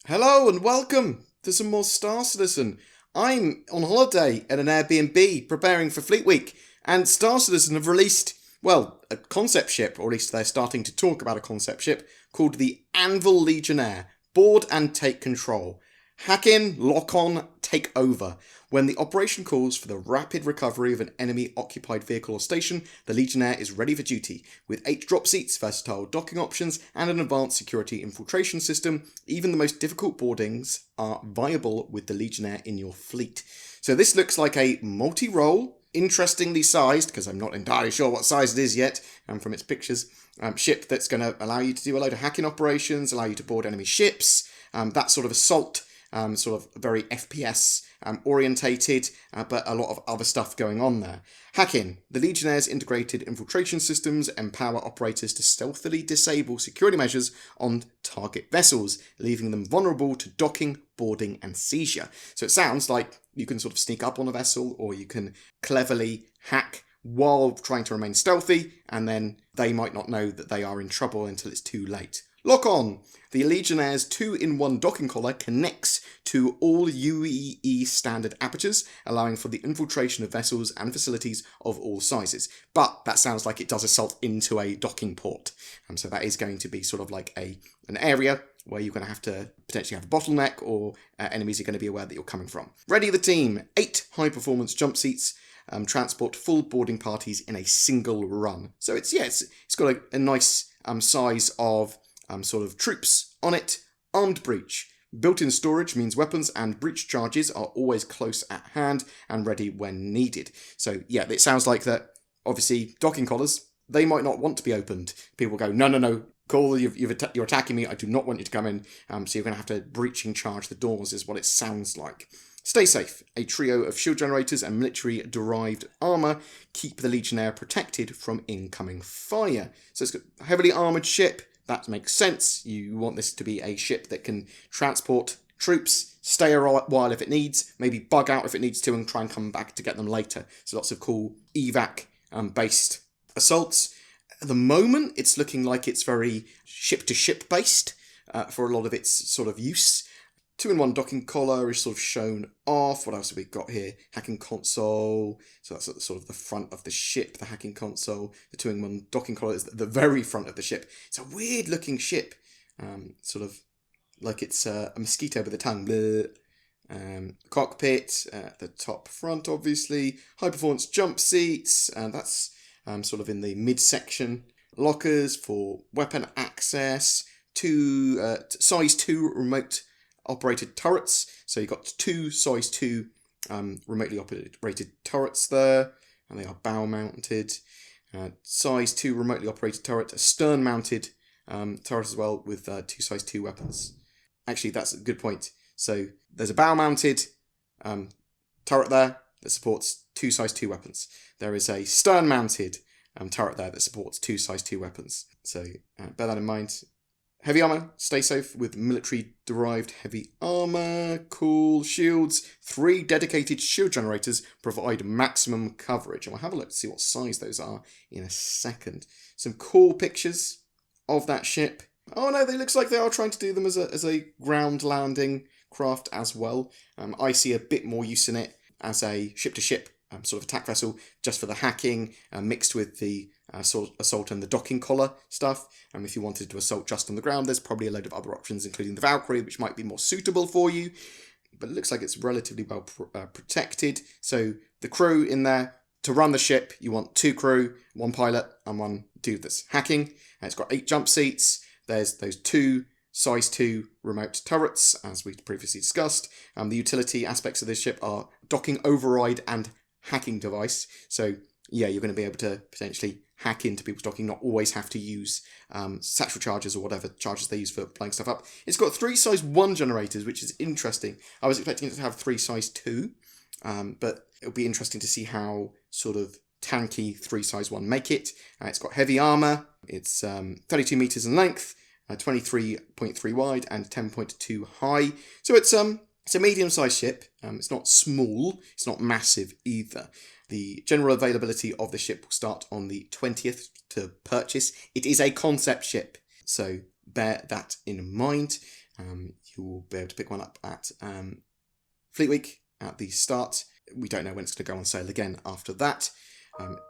Hello and welcome to some more Star Citizen. I'm on holiday at an Airbnb preparing for Fleet Week, and Star Citizen have released, well, a concept ship, or at least they're starting to talk about a concept ship, called the Anvil Legionnaire. Board and take control. Hack in, lock on, take over. When the operation calls for the rapid recovery of an enemy-occupied vehicle or station, the Legionnaire is ready for duty. With 8 drop seats, versatile docking options, and an advanced security infiltration system, even the most difficult boardings are viable with the Legionnaire in your fleet. So this looks like a multi-role, interestingly sized, because I'm not entirely sure what size it is yet, from its pictures, ship that's going to allow you to do a load of hacking operations, allow you to board enemy ships, that sort of assault, sort of very FPS orientated, but a lot of other stuff going on there. Hacking. The Legionnaire's integrated infiltration systems empower operators to stealthily disable security measures on target vessels, leaving them vulnerable to docking, boarding, and seizure. So it sounds like you can sort of sneak up on a vessel, or you can cleverly hack while trying to remain stealthy, and then they might not know that they are in trouble until it's too late. Lock on! The Legionnaire's 2-in-1 docking collar connects to all UEE standard apertures, allowing for the infiltration of vessels and facilities of all sizes. But that sounds like it does assault into a docking port. So that is going to be sort of like an area where you're going to have to potentially have a bottleneck, or enemies are going to be aware that you're coming from. Ready the team! 8 high-performance jump seats. Transport full boarding parties in a single run. So it's got a nice size of sort of troops on it. Armed breach. Built-in storage means weapons and breach charges are always close at hand and ready when needed. So yeah, it sounds like that. Obviously, docking collars, they might not want to be opened. People go, no, Call, you're attacking me. I do not want you to come in. So you're going to have to breaching charge the doors is what it sounds like. Stay safe. A trio of shield generators and military-derived armour keep the Legionnaire protected from incoming fire. So it's a heavily armoured ship. That makes sense. You want this to be a ship that can transport troops, stay a while if it needs, maybe bug out if it needs to, and try and come back to get them later. So lots of cool evac-based assaults. At the moment, it's looking like it's very ship-to-ship based for a lot of its sort of use. 2-in-1 docking collar is sort of shown off. What else have we got here? Hacking console. So that's at the sort of the front of the ship, the hacking console. The 2-in-1 docking collar is the very front of the ship. It's a weird looking ship. Sort of like it's a mosquito with a tongue. Cockpit, the top front obviously. High performance jump seats. And that's sort of in the midsection. Lockers for weapon access. Size 2 remote operated turrets. So you've got 2 size 2 remotely operated turrets there, and they are bow mounted. Size 2 remotely operated turret, a stern mounted turret as well, with 2 size 2 weapons. Actually, that's a good point. So there's a bow mounted turret there that supports 2 size 2 weapons. There is a stern mounted turret there that supports 2 size 2 weapons. So bear that in mind. Heavy armour, stay safe with military-derived heavy armour. Cool. Shields. 3 dedicated shield generators provide maximum coverage. And we'll have a look to see what size those are in a second. Some cool pictures of that ship. Oh no, they looks like they are trying to do them as a ground landing craft as well. I see a bit more use in it as a ship-to-ship sort of attack vessel, just for the hacking, mixed with the assault and the docking collar stuff. If you wanted to assault just on the ground, there's probably a load of other options, including the Valkyrie, which might be more suitable for you. But it looks like it's relatively well protected. So the crew in there, to run the ship, you want 2 crew, 1 pilot, and 1 dude that's hacking. And it's got 8 jump seats. There's those 2 size 2 remote turrets, as we previously discussed. The utility aspects of this ship are docking override and hacking device. So yeah, you're going to be able to potentially hack into people's docking, not always have to use satchel charges or whatever charges they use for blowing stuff up. It's got 3 size 1 generators, which is interesting. I was expecting it to have 3 size 2, but it'll be interesting to see how sort of tanky 3 size 1 make it. It's got heavy armour. It's 32 meters in length, 23.3 wide, and 10.2 high. So it's a medium-sized ship. It's not small. It's not massive either. The general availability of the ship will start on the 20th to purchase. It is a concept ship, so bear that in mind. You will be able to pick one up at Fleet Week at the start. We don't know when it's going to go on sale again after that.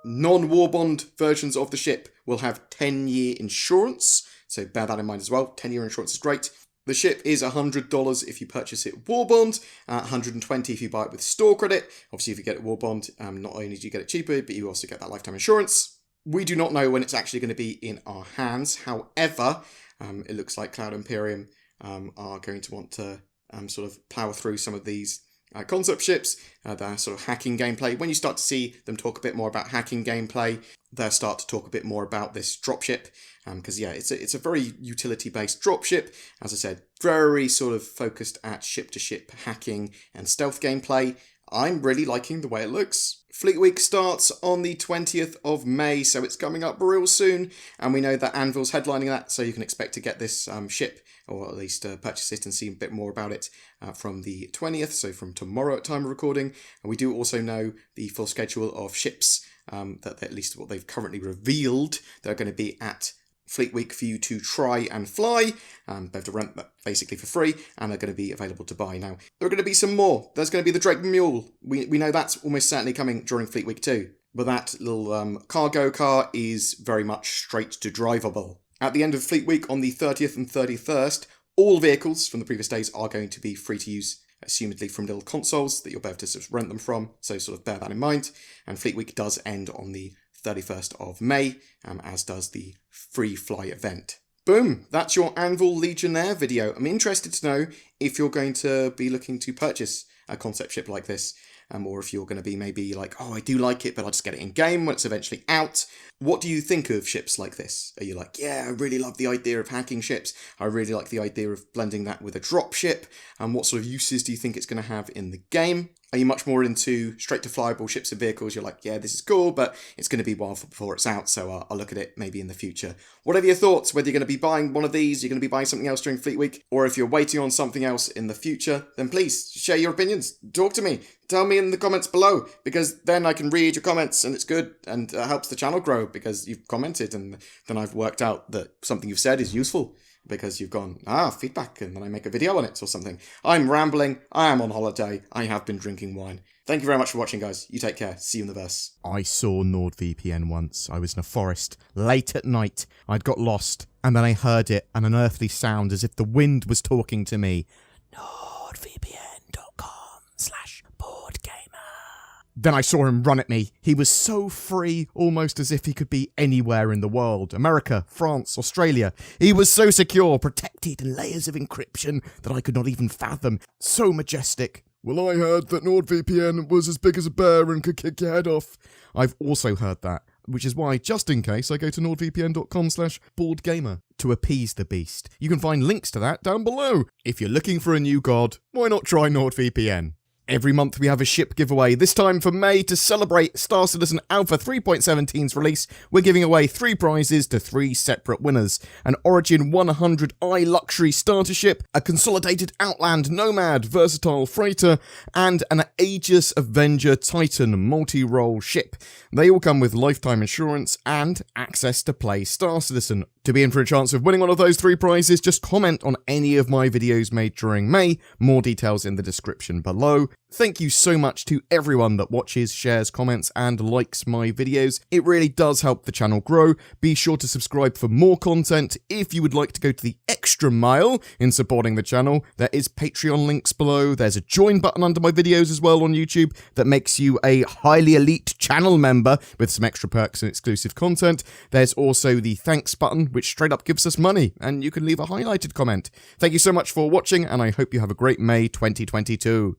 Non-Warbond versions of the ship will have 10-year insurance, so bear that in mind as well. 10-year insurance is great. The ship is $100 if you purchase it Warbond, $120 if you buy it with store credit. Obviously, if you get it Warbond, not only do you get it cheaper, but you also get that lifetime insurance. We do not know when it's actually going to be in our hands. However, it looks like Cloud Imperium are going to want to sort of plow through some of these concept ships, their sort of hacking gameplay. When you start to see them talk a bit more about hacking gameplay, they'll start to talk a bit more about this dropship. Because it's a very utility-based dropship. As I said, very sort of focused at ship-to-ship hacking and stealth gameplay. I'm really liking the way it looks. Fleet Week starts on the 20th of May, so it's coming up real soon. And we know that Anvil's headlining that, so you can expect to get this ship, or at least purchase it and see a bit more about it from the 20th, so from tomorrow at time of recording. And we do also know the full schedule of ships, that at least what they've currently revealed, they're going to be at Fleet Week for you to try and fly. They have to rent that basically for free, and they're going to be available to buy. Now, there are going to be some more. There's going to be the Drake Mule. We know that's almost certainly coming during Fleet Week too. But that little cargo car is very much straight to drivable. At the end of Fleet Week on the 30th and 31st, all vehicles from the previous days are going to be free to use, assumedly from little consoles that you'll be able to sort of rent them from. So sort of bear that in mind. And Fleet Week does end on the 31st of May, as does the free fly event. Boom, that's your Anvil Legionnaire video. I'm interested to know if you're going to be looking to purchase a concept ship like this, or if you're going to be maybe like, oh, I do like it, but I'll just get it in game when it's eventually out. What do you think of ships like this? Are you like, yeah, I really love the idea of hacking ships. I really like the idea of blending that with a drop ship. And what sort of uses do you think it's going to have in the game? Are you much more into straight-to-flyable ships and vehicles? You're like, yeah, this is cool, but it's going to be a while before it's out, so I'll look at it maybe in the future. Whatever your thoughts, whether you're going to be buying one of these, you're going to be buying something else during Fleet Week, or if you're waiting on something else in the future, then please share your opinions. Talk to me. Tell me in the comments below, because then I can read your comments, and it's good, and helps the channel grow, because you've commented, and then I've worked out that something you've said is useful. Because you've gone, feedback, and then I make a video on it or something. I'm rambling, I am on holiday, I have been drinking wine. Thank you very much for watching, guys. You take care. See you in the verse. I saw NordVPN once. I was in a forest, late at night. I'd got lost, and then I heard it, an unearthly sound as if the wind was talking to me. NordVPN.com/BoredGamer. Then I saw him run at me. He was so free, almost as if he could be anywhere in the world. America, France, Australia. He was so secure, protected in layers of encryption that I could not even fathom. So majestic. Well, I heard that NordVPN was as big as a bear and could kick your head off. I've also heard that, which is why, just in case, I go to nordvpn.com/BoredGamer to appease the beast. You can find links to that down below. If you're looking for a new god, why not try NordVPN? Every month we have a ship giveaway. This time for May, to celebrate Star Citizen Alpha 3.17's release, we're giving away 3 prizes to 3 separate winners. An Origin 100i luxury starter ship, a consolidated Outland Nomad versatile freighter, and an Aegis Avenger Titan multi-role ship. They all come with lifetime insurance and access to play Star Citizen. To be in for a chance of winning one of those 3 prizes, just comment on any of my videos made during May. More details in the description below. Thank you so much to everyone that watches, shares, comments, and likes my videos. It really does help the channel grow. Be sure to subscribe for more content. If you would like to go to the extra mile in supporting the channel, there is Patreon links below. There's a join button under my videos as well on YouTube that makes you a highly elite channel member with some extra perks and exclusive content. There's also the thanks button, which straight up gives us money, and you can leave a highlighted comment. Thank you so much for watching, and I hope you have a great May 2022.